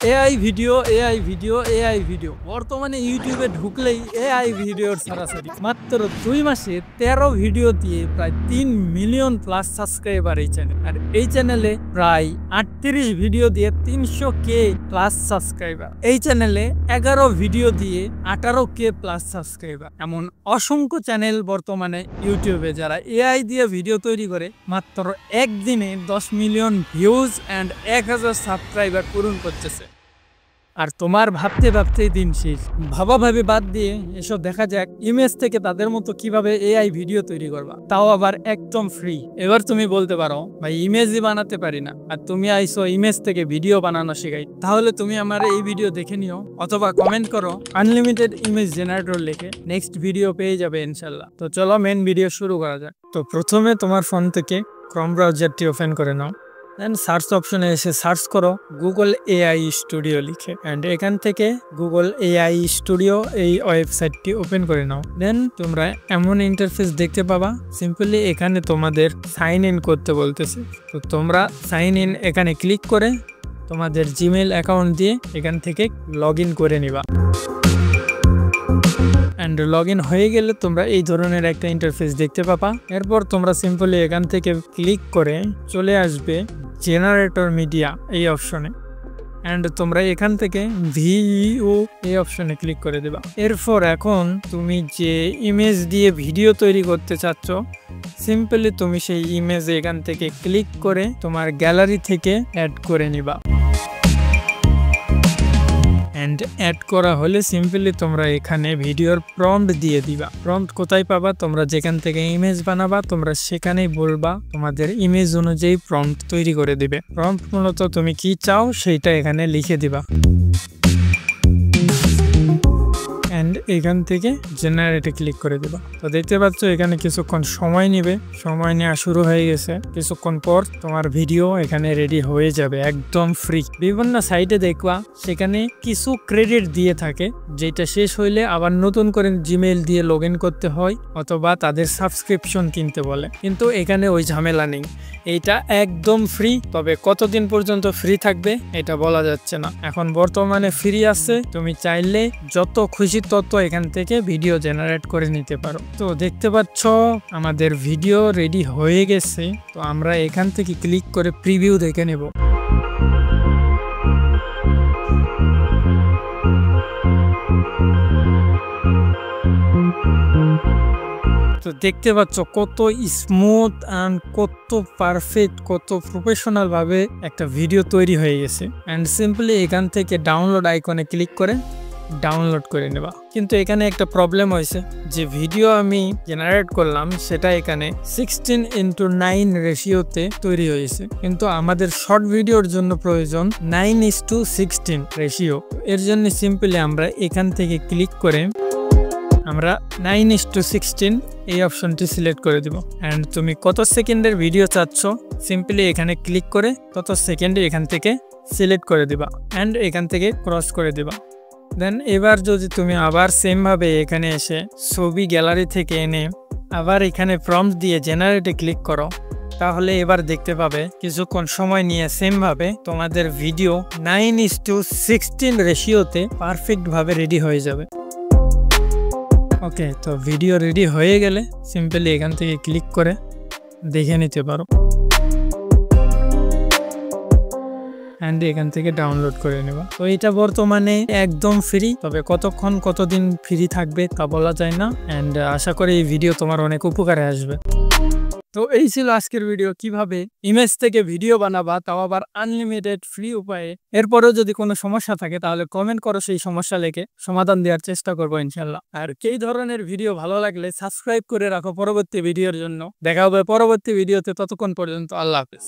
AI video বর্তমানে ইউটিউবে ঢুকলেই এআই ভিডিওর সরাসরি মাত্র 2 মাসে 13 ভিডিও দিয়ে প্রায় 3 মিলিয়ন প্লাস সাবস্ক্রাইবার এই চ্যানেল। আর এই চ্যানেলে প্রায় 38 ভিডিও দিয়ে 300K প্লাস সাবস্ক্রাইবার। এই চ্যানেলে 11 ভিডিও দিয়ে 18K প্লাস সাবস্ক্রাইবার। এমন অসংখ্য চ্যানেল বর্তমানে ইউটিউবে যারা এআই দিয়ে ভিডিও তৈরি করে মাত্র একদিনে 10 মিলিয়ন ভিউজ অ্যান্ড 1000 সাবস্ক্রাইবার পূরণ করতেছে। আর তোমার ভাবতে ভাবতেই দিন শেষ। ভাবাভাবি বাদ দিয়ে এসব দেখা যাক ইমেজ থেকে তাদের মতো কিভাবে এআই ভিডিও তৈরি করবা, তাও আবার একদম ফ্রি। এবার তুমি বলতে পারো ভাই ইমেজই বানাতে পারি না, আর তুমি আইসো ইমেজ থেকে ভিডিও বানানো শেখাই। তাহলে তুমি আমার এই ভিডিও দেখে নিও অথবা কমেন্ট করো আনলিমিটেড ইমেজ জেনারেটর লিখে, নেক্সট ভিডিও পেয়ে যাবে ইনশাল্লাহ। তো চলো মেন ভিডিও শুরু করা যাক। তো প্রথমে তোমার ফোন থেকে ক্রোম ব্রাউজারটি ওপেন করে নাও। দেন সার্চ অপশনে এসে সার্চ করো গুগল এআই স্টুডিও লিখে, অ্যান্ড এখান থেকে গুগল এআই স্টুডিও এই ওয়েবসাইটটি ওপেন করে নাও। দেন তোমরা এমন ইন্টারফেস দেখতে পাবা। সিম্পলি এখানে তোমাদের সাইন ইন করতে বলতেছে। তো তোমরা সাইন ইন এখানে ক্লিক করে তোমাদের জিমেল অ্যাকাউন্ট দিয়ে এখান থেকে লগ ইন করে নিবা। অ্যান্ড লগ ইন হয়ে গেলে তোমরা এই ধরনের একটা ইন্টারফেস দেখতে পাবা। এরপর তোমরা সিম্পলি এখান থেকে ক্লিক করে চলে আসবে জেনারেটর মিডিয়া এই অপশনে, অ্যান্ড তোমরা এখান থেকে ভিইও এই অপশনে ক্লিক করে দেবা। এরপর এখন তুমি যে ইমেজ দিয়ে ভিডিও তৈরি করতে চাচ্ছ, সিম্পলি তুমি সেই ইমেজ এখান থেকে ক্লিক করে তোমার গ্যালারি থেকে অ্যাড করে নিবা। অ্যান্ড অ্যাড করা হলে সিম্পলি তোমরা এখানে ভিডিওর প্রম্পট দিয়ে দিবা। প্রম্পট কোথায় পাবা? তোমরা যেখান থেকে ইমেজ বানাবা তোমরা সেখানেই বলবা, তোমাদের ইমেজ অনুযায়ী প্রম্পট তৈরি করে দিবে। প্রম্পট মূলত তুমি কি চাও সেইটা এখানে লিখে দিবা, অ্যান্ড এখান থেকে জেনারেটে ক্লিক করে দেবা। তো দেখতে পাচ্ছ এখানে কিছুক্ষণ সময় নেবে। সময় নেওয়া শুরু হয়ে গেছে। কিছুক্ষণ পর তোমার ভিডিও এখানে রেডি হয়ে যাবে একদম ফ্রি। বিভিন্ন সাইটে দেখবা সেখানে কিছু ক্রেডিট দিয়ে থাকে, যেটা শেষ হইলে আবার নতুন করে জিমেইল দিয়ে লগ ইন করতে হয় অথবা তাদের সাবস্ক্রিপশন কিনতে বলে, কিন্তু এখানে ওই ঝামেলা নেই। এইটা একদম ফ্রি, তবে কতদিন পর্যন্ত ফ্রি থাকবে এটা বলা যাচ্ছে না। এখন বর্তমানে ফ্রি আছে, তুমি চাইলে যত খুশি তত এখান থেকে ভিডিও জেনারেট করে নিতে পারো। তো দেখতে পাচ্ছ আমাদের ভিডিও রেডি হয়ে গেছে। তো আমরা এখান থেকে ক্লিক করে প্রিভিউ দেখে নেব। তো দেখতে পাচ্ছ কত স্মুথ অ্যান্ড কত পারফেক্ট, কত প্রফেশনাল ভাবে একটা ভিডিও তৈরি হয়ে গেছে। অ্যান্ড সিম্পলি এখান থেকে ডাউনলোড আইকনে ক্লিক করে ডাউনলোড করে নেবা। কিন্তু এখানে একটা প্রবলেম হয়েছে, যে ভিডিও আমি জেনারেট করলাম সেটা এখানে 16:9 রেশিওতে তৈরি হয়েছে, কিন্তু আমাদের শর্ট ভিডিওর জন্য প্রয়োজন 9:16 রেশিও। এর জন্য সিম্পলি আমরা এখান থেকে ক্লিক করে আমরা 9:16 এই অপশনটি সিলেক্ট করে দিব। অ্যান্ড তুমি কত সেকেন্ডের ভিডিও চাচ্ছ সিম্পলি এখানে ক্লিক করে তত সেকেন্ডে এখান থেকে সিলেক্ট করে দিবা, অ্যান্ড এখান থেকে ক্রস করে দিবা। দেন এবার যদি তুমি আবার সেমভাবে এখানে এসে ছবি গ্যালারি থেকে এনে আবার এখানে প্রম্পট দিয়ে জেনারেটে ক্লিক করো, তাহলে এবার দেখতে পাবে কিছুক্ষণ সময় নিয়ে সেমভাবে তোমাদের ভিডিও 9:16 রেশিওতে পারফেক্টভাবে রেডি হয়ে যাবে। ওকে, তো ভিডিও রেডি হয়ে গেলে সিম্পলি এখান থেকে ক্লিক করে দেখে নিতে পারো, অ্যান্ড এখান থেকে ডাউনলোড করে নেবা। তো এটা বর্তমানে একদম ফ্রি, তবে কতক্ষণ কতদিন ফ্রি থাকবে তা বলা যায় না। অ্যান্ড আশা করি এই ভিডিও তোমার অনেক উপকারে আসবে। তো এই ছিল আজকের ভিডিও, কিভাবে ইমেজ থেকে ভিডিও বানাবা, তাও আবার আনলিমিটেড ফ্রি উপায়ে। এরপরেও যদি কোনো সমস্যা থাকে তাহলে কমেন্ট করো, সেই সমস্যা লিখে সমাধান দেওয়ার চেষ্টা করবো ইনশাল্লাহ। আর এই ধরনের ভিডিও ভালো লাগলে সাবস্ক্রাইব করে রাখো পরবর্তী ভিডিওর জন্য। দেখা হবে পরবর্তী ভিডিওতে, ততক্ষণ পর্যন্ত আল্লাহ হাফেজ।